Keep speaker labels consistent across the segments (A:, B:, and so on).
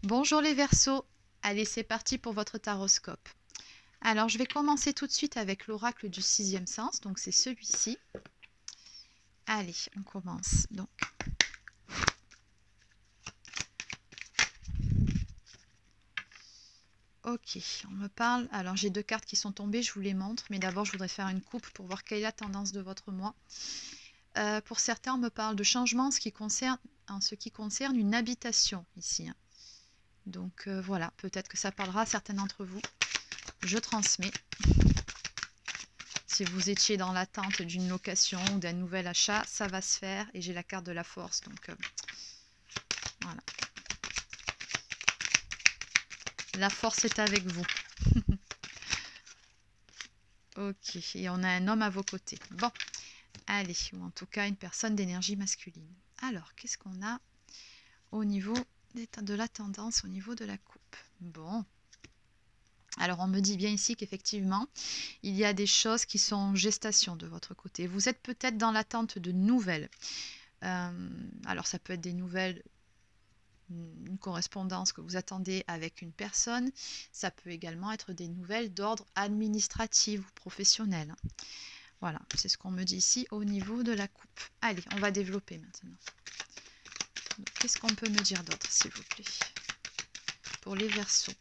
A: Bonjour les Verseaux, allez c'est parti pour votre taroscope. Alors je vais commencer tout de suite avec l'oracle du sixième sens, donc c'est celui-ci. Allez, on commence donc. Ok, on me parle, alors j'ai deux cartes qui sont tombées, je vous les montre, mais d'abord je voudrais faire une coupe pour voir quelle est la tendance de votre mois. Pour certains, on me parle de changement en ce qui concerne une habitation ici. Donc voilà, peut-être que ça parlera à certains d'entre vous. Je transmets. Si vous étiez dans l'attente d'une location ou d'un nouvel achat, ça va se faire. Et j'ai la carte de la force, donc voilà. La force est avec vous. Ok, et on a un homme à vos côtés. Bon, allez, ou en tout cas une personne d'énergie masculine. Alors, qu'est-ce qu'on a au niveau de la tendance, au niveau de la coupe? Bon. Alors, on me dit bien ici qu'effectivement, il y a des choses qui sont en gestation de votre côté. Vous êtes peut-être dans l'attente de nouvelles. Alors, ça peut être des nouvelles, une correspondance que vous attendez avec une personne. Ça peut également être des nouvelles d'ordre administratif ou professionnel. Voilà, c'est ce qu'on me dit ici au niveau de la coupe. Allez, on va développer maintenant. Qu'est-ce qu'on peut me dire d'autre, s'il vous plaît, pour les Verseaux?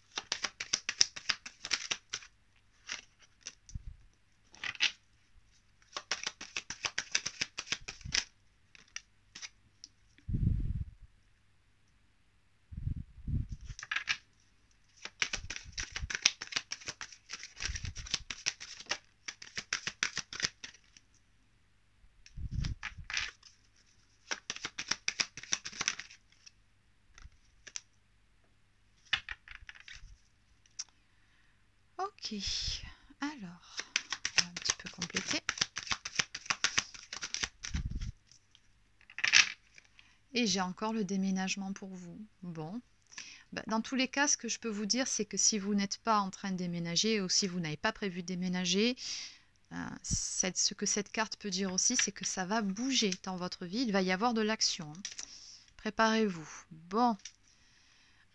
A: Ok, alors, on va un petit peu compléter. Et j'ai encore le déménagement pour vous. Bon, dans tous les cas, ce que je peux vous dire, c'est que si vous n'êtes pas en train de déménager ou si vous n'avez pas prévu de déménager, ce que cette carte peut dire aussi, c'est que ça va bouger dans votre vie. Il va y avoir de l'action. Préparez-vous. Bon.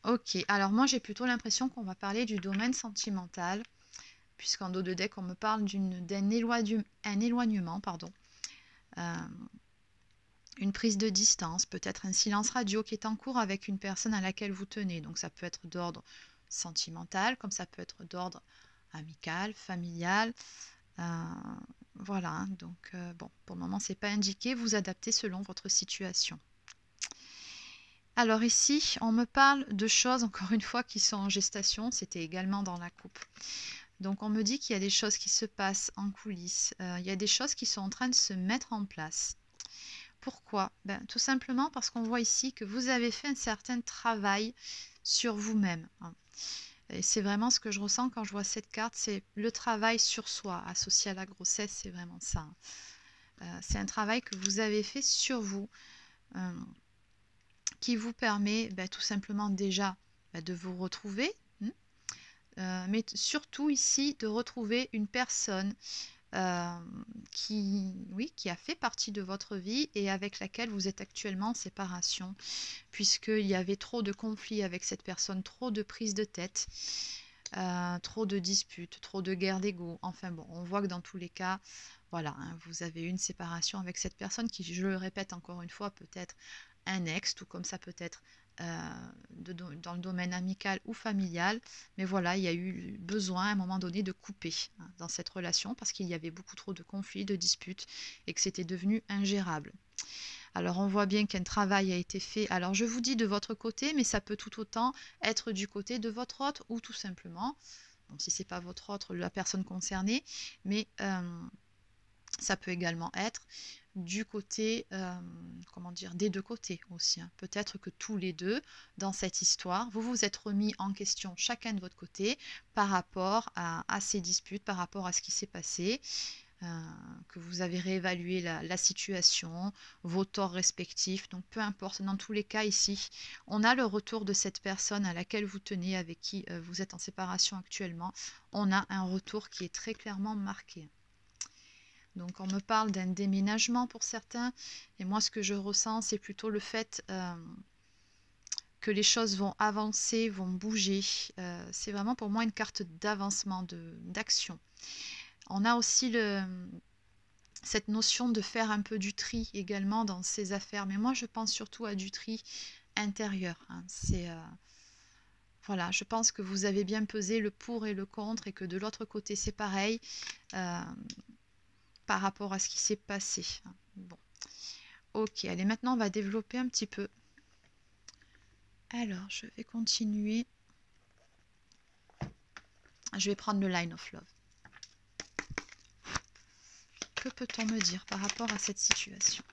A: Ok. Alors moi, j'ai plutôt l'impression qu'on va parler du domaine sentimental, puisqu'en dos de deck, on me parle d'un éloignement, pardon. Une prise de distance, peut-être un silence radio qui est en cours avec une personne à laquelle vous tenez. Donc ça peut être d'ordre sentimental, comme ça peut être d'ordre amical, familial. Voilà, donc bon, pour le moment, c'est pas indiqué. Vous adaptez selon votre situation. Alors ici, on me parle de choses, encore une fois, qui sont en gestation. C'était également dans la coupe. Donc on me dit qu'il y a des choses qui se passent en coulisses. Il y a des choses qui sont en train de se mettre en place. Pourquoi? Tout simplement parce qu'on voit ici que vous avez fait un certain travail sur vous-même. Et c'est vraiment ce que je ressens quand je vois cette carte, c'est le travail sur soi associé à la grossesse, c'est vraiment ça. C'est un travail que vous avez fait sur vous qui vous permet tout simplement déjà de vous retrouver, mais surtout ici de retrouver une personne qui a fait partie de votre vie et avec laquelle vous êtes actuellement en séparation, puisqu'il y avait trop de conflits avec cette personne, trop de prises de tête, trop de disputes, trop de guerres d'ego. Enfin bon, on voit que dans tous les cas, voilà, vous avez eu une séparation avec cette personne qui, je le répète encore une fois, peut être un ex, tout comme ça peut être dans le domaine amical ou familial. Mais voilà, il y a eu besoin à un moment donné de couper dans cette relation parce qu'il y avait beaucoup trop de conflits, de disputes et que c'était devenu ingérable. Alors on voit bien qu'un travail a été fait. Alors je vous dis de votre côté, mais ça peut tout autant être du côté de votre autre ou tout simplement, bon, si ce n'est pas votre autre, la personne concernée, mais ça peut également être du côté, comment dire, des deux côtés aussi. Peut-être que tous les deux, dans cette histoire, vous vous êtes remis en question chacun de votre côté par rapport à ces disputes, par rapport à ce qui s'est passé, que vous avez réévalué la situation, vos torts respectifs. Donc peu importe, dans tous les cas ici, on a le retour de cette personne à laquelle vous tenez, avec qui vous êtes en séparation actuellement. On a un retour qui est très clairement marqué. Donc on me parle d'un déménagement pour certains, et moi ce que je ressens c'est plutôt le fait que les choses vont avancer, vont bouger. C'est vraiment pour moi une carte d'avancement, d'action. On a aussi cette notion de faire un peu du tri également dans ses affaires. Mais moi, je pense surtout à du tri intérieur. Hein. Voilà, je pense que vous avez bien pesé le pour et le contre et que de l'autre côté, c'est pareil par rapport à ce qui s'est passé. Bon. Ok, allez, maintenant, on va développer un petit peu. Alors, je vais continuer. Je vais prendre le Line of Love. Que peut-on me dire par rapport à cette situation ?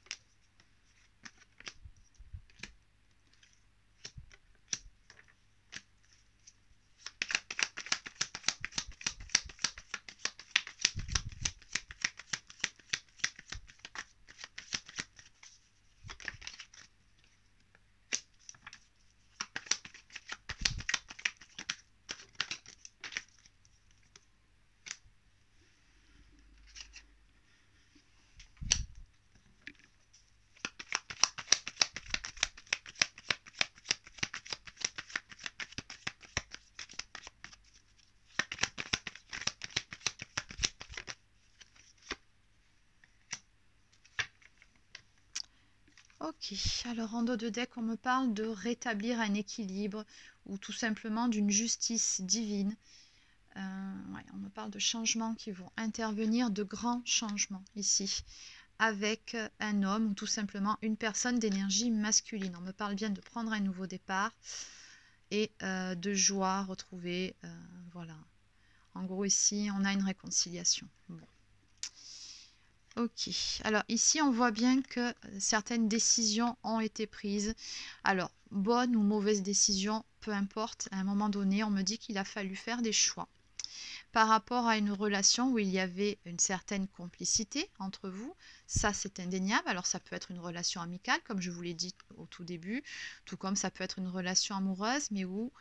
A: Ok, alors en dos de deck, on me parle de rétablir un équilibre ou tout simplement d'une justice divine. Ouais, on me parle de changements qui vont intervenir, de grands changements ici, avec un homme ou tout simplement une personne d'énergie masculine. On me parle bien de prendre un nouveau départ et de joie retrouvée. Voilà. En gros, ici, on a une réconciliation. Bon. Ok, alors ici on voit bien que certaines décisions ont été prises. Alors, bonne ou mauvaise décision, peu importe, à un moment donné, on me dit qu'il a fallu faire des choix par rapport à une relation où il y avait une certaine complicité entre vous. Ça, c'est indéniable. Alors, ça peut être une relation amicale, comme je vous l'ai dit au tout début, tout comme ça peut être une relation amoureuse, mais où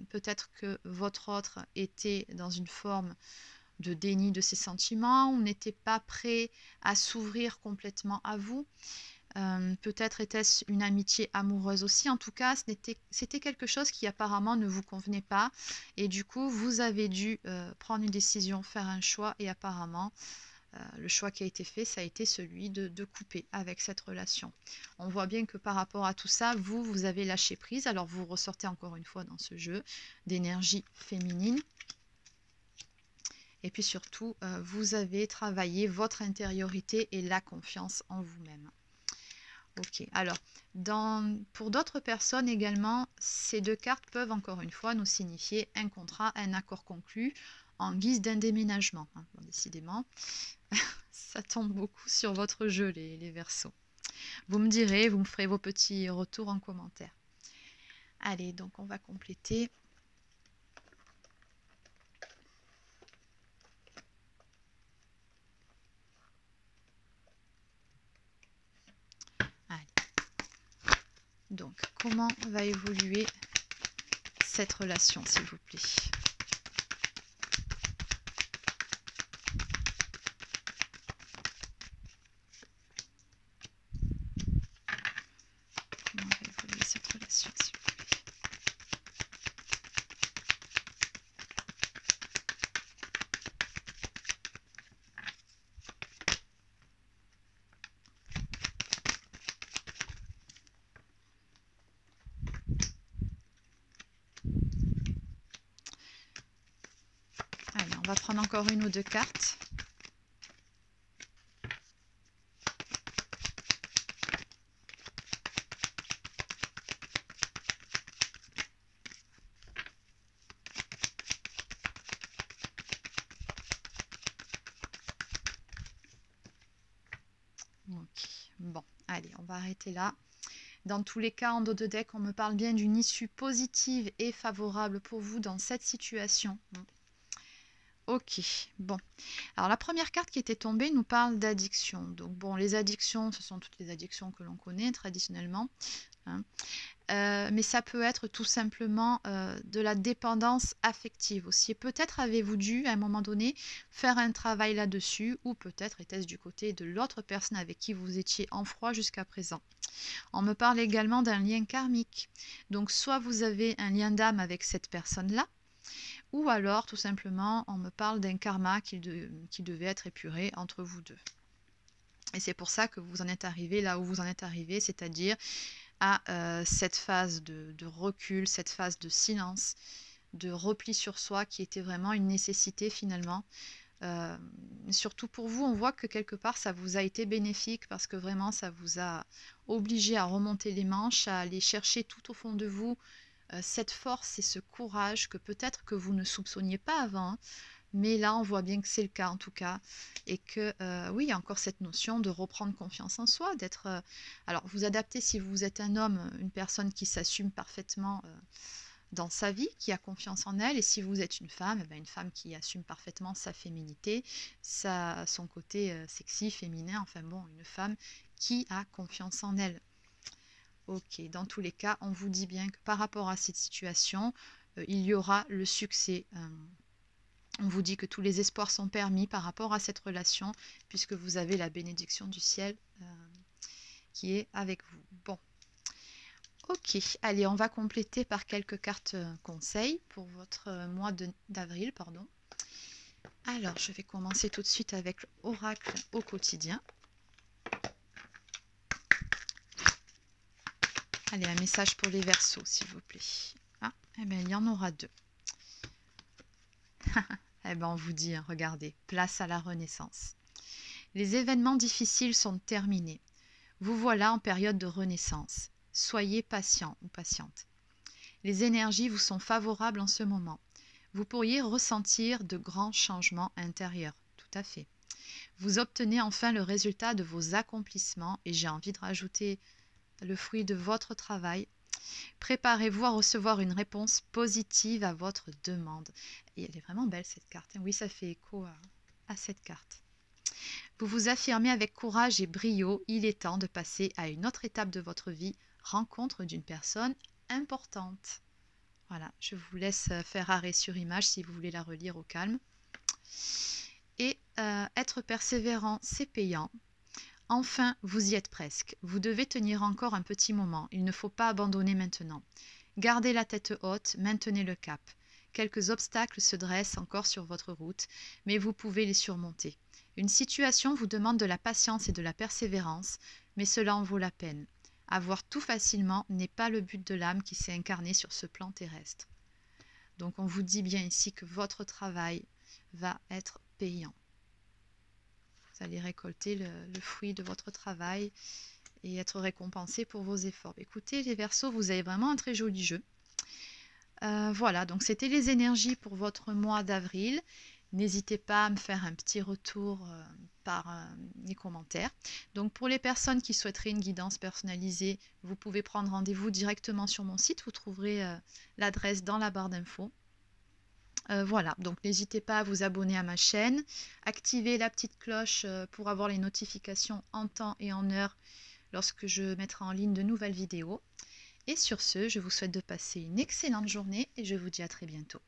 A: peut-être que votre autre était dans une forme de déni de ses sentiments, on n'était pas prêt à s'ouvrir complètement à vous. Peut-être était-ce une amitié amoureuse aussi. En tout cas, c'était quelque chose qui apparemment ne vous convenait pas. Et du coup, vous avez dû prendre une décision, faire un choix. Et apparemment, le choix qui a été fait, ça a été celui de couper avec cette relation. On voit bien que par rapport à tout ça, vous avez lâché prise. Alors, vous ressortez encore une fois dans ce jeu d'énergie féminine. Et puis surtout, vous avez travaillé votre intériorité et la confiance en vous-même. Ok, alors, pour d'autres personnes également, ces deux cartes peuvent encore une fois nous signifier un contrat, un accord conclu en guise d'un déménagement. Hein. Bon, décidément, ça tombe beaucoup sur votre jeu, les Verseaux. Vous me direz, vous me ferez vos petits retours en commentaire. Allez, donc on va compléter. Donc, comment va évoluer cette relation, s'il vous plaît? Comment va évoluer cette relation, s'il vous plaît? Allez, on va prendre encore une ou deux cartes. Ok, bon, allez, on va arrêter là. Dans tous les cas, en dos de deck, on me parle bien d'une issue positive et favorable pour vous dans cette situation. Ok, bon. Alors la première carte qui était tombée nous parle d'addiction. Donc bon, les addictions, ce sont toutes les addictions que l'on connaît traditionnellement, hein. Mais ça peut être tout simplement de la dépendance affective aussi. Et peut-être avez-vous dû, à un moment donné, faire un travail là-dessus, ou peut-être était-ce du côté de l'autre personne avec qui vous étiez en froid jusqu'à présent. On me parle également d'un lien karmique. Donc soit vous avez un lien d'âme avec cette personne-là, ou alors tout simplement on me parle d'un karma qui devait être épuré entre vous deux. Et c'est pour ça que vous en êtes arrivé là où vous en êtes arrivé, c'est-à-dire à cette phase de recul, cette phase de silence, de repli sur soi qui était vraiment une nécessité finalement. Surtout pour vous, on voit que quelque part ça vous a été bénéfique parce que vraiment ça vous a obligé à remonter les manches, à aller chercher tout au fond de vous cette force et ce courage que peut-être que vous ne soupçonniez pas avant, hein. Mais là, on voit bien que c'est le cas en tout cas, et que oui, il y a encore cette notion de reprendre confiance en soi, d'être... alors, vous adaptez si vous êtes un homme, une personne qui s'assume parfaitement dans sa vie, qui a confiance en elle, et si vous êtes une femme, eh ben, une femme qui assume parfaitement sa féminité, son côté sexy, féminin, enfin bon, une femme qui a confiance en elle. Ok, dans tous les cas, on vous dit bien que par rapport à cette situation, il y aura le succès. On vous dit que tous les espoirs sont permis par rapport à cette relation, puisque vous avez la bénédiction du ciel qui est avec vous. Bon, ok, allez, on va compléter par quelques cartes conseils pour votre mois d'avril, pardon. Alors, je vais commencer tout de suite avec l'oracle au quotidien. Allez, un message pour les Verseaux, s'il vous plaît. Ah, eh bien, il y en aura deux. Eh bien, on vous dit, hein, regardez, place à la renaissance. Les événements difficiles sont terminés. Vous voilà en période de renaissance. Soyez patient ou patiente. Les énergies vous sont favorables en ce moment. Vous pourriez ressentir de grands changements intérieurs. Tout à fait. Vous obtenez enfin le résultat de vos accomplissements et j'ai envie de rajouter le fruit de votre travail. Préparez-vous à recevoir une réponse positive à votre demande. Et elle est vraiment belle cette carte. Oui, ça fait écho à cette carte. Vous vous affirmez avec courage et brio. Il est temps de passer à une autre étape de votre vie, rencontre d'une personne importante. Voilà, je vous laisse faire arrêt sur image si vous voulez la relire au calme. Et être persévérant, c'est payant. Enfin, vous y êtes presque. Vous devez tenir encore un petit moment. Il ne faut pas abandonner maintenant. Gardez la tête haute, maintenez le cap. Quelques obstacles se dressent encore sur votre route, mais vous pouvez les surmonter. Une situation vous demande de la patience et de la persévérance, mais cela en vaut la peine. Avoir tout facilement n'est pas le but de l'âme qui s'est incarnée sur ce plan terrestre. Donc on vous dit bien ici que votre travail va être payant. Vous allez récolter le fruit de votre travail et être récompensé pour vos efforts. Écoutez les Verseaux, vous avez vraiment un très joli jeu. Voilà, donc c'était les énergies pour votre mois d'avril. N'hésitez pas à me faire un petit retour par les commentaires. Donc pour les personnes qui souhaiteraient une guidance personnalisée, vous pouvez prendre rendez-vous directement sur mon site. Vous trouverez l'adresse dans la barre d'infos. Voilà, donc n'hésitez pas à vous abonner à ma chaîne, activer la petite cloche pour avoir les notifications en temps et en heure lorsque je mettrai en ligne de nouvelles vidéos. Et sur ce, je vous souhaite de passer une excellente journée et je vous dis à très bientôt.